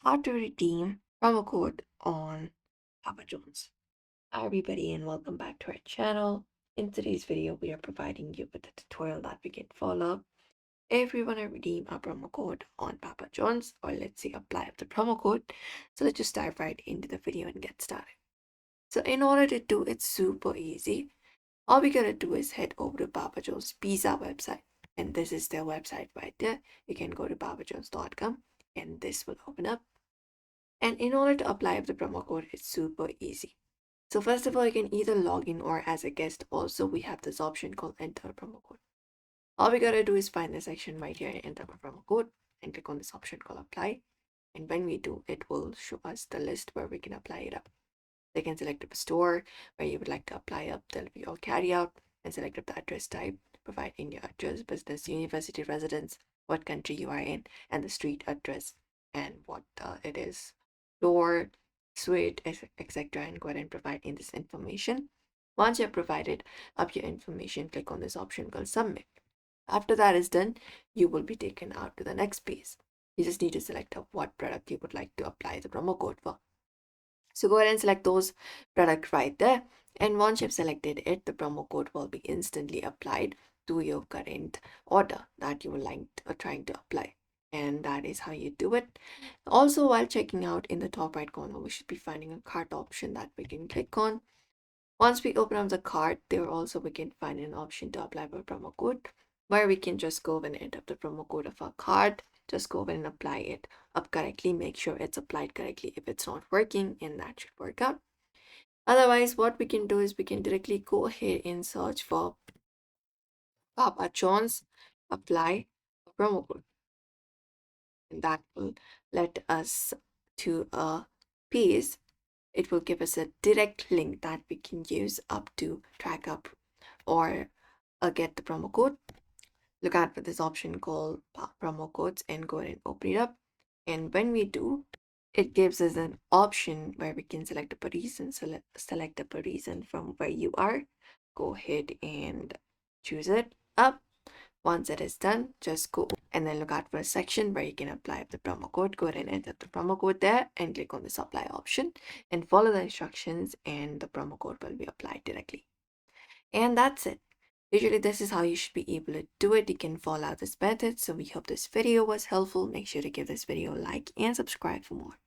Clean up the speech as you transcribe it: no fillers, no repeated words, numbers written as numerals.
how to redeem promo code on Papa John's. Hi everybody and welcome back to our channel. In today's video, we are providing you with a tutorial that we can follow if we want to redeem a promo code on Papa John's, or let's say apply the promo code. So let's just dive right into the video and get started. So in order to do it super easy, all we gotta do is head over to Papa John's Pizza website. And this is their website right there. You can go to papajohns.com and this will open up. And in order to apply the promo code, it's super easy. So first of all, you can either log in or as a guest. Also, we have this option called enter promo code. All we gotta do is find the section right here and enter the promo code and click on this option called apply. And when we do, it will show us the list where we can apply it up. They can select a store where you would like to apply up. That'll be all carry out and select up the address type. Provide in your address, business, university, residence, what country you are in, and the street address and what it is, door, suite, etc. And go ahead and provide in this information. Once you have provided up your information, click on this option called submit. After that is done, you will be taken out to the next page. You just need to select up what product you would like to apply the promo code for. So go ahead and select those products right there. And once you've selected it, the promo code will be instantly applied to your current order that you would like trying to apply. And that is how you do it. Also, while checking out in the top right corner, we should be finding a cart option that we can click on. Once we open up the cart, there also we can find an option to apply for promo code, where we can just go and enter the promo code of our card. Just go and apply it up correctly. Make sure it's applied correctly if it's not working, and that should work out. Otherwise, what we can do is we can directly go ahead and search for Papa John's apply a promo code. And that will let us to a page. It will give us a direct link that we can use up to track up or get the promo code. Look out for this option called promo codes and go ahead and open it up. And when we do, it gives us an option where we can select a reason. Select a reason from where you are. Go ahead and choose it up. Once it is done, just go and then look out for a section where you can apply the promo code. Go ahead and enter the promo code there and click on this apply option and follow the instructions, and the promo code will be applied directly. And that's it. Usually this is how you should be able to do it. You can follow this method. So we hope this video was helpful. Make sure to give this video a like and subscribe for more.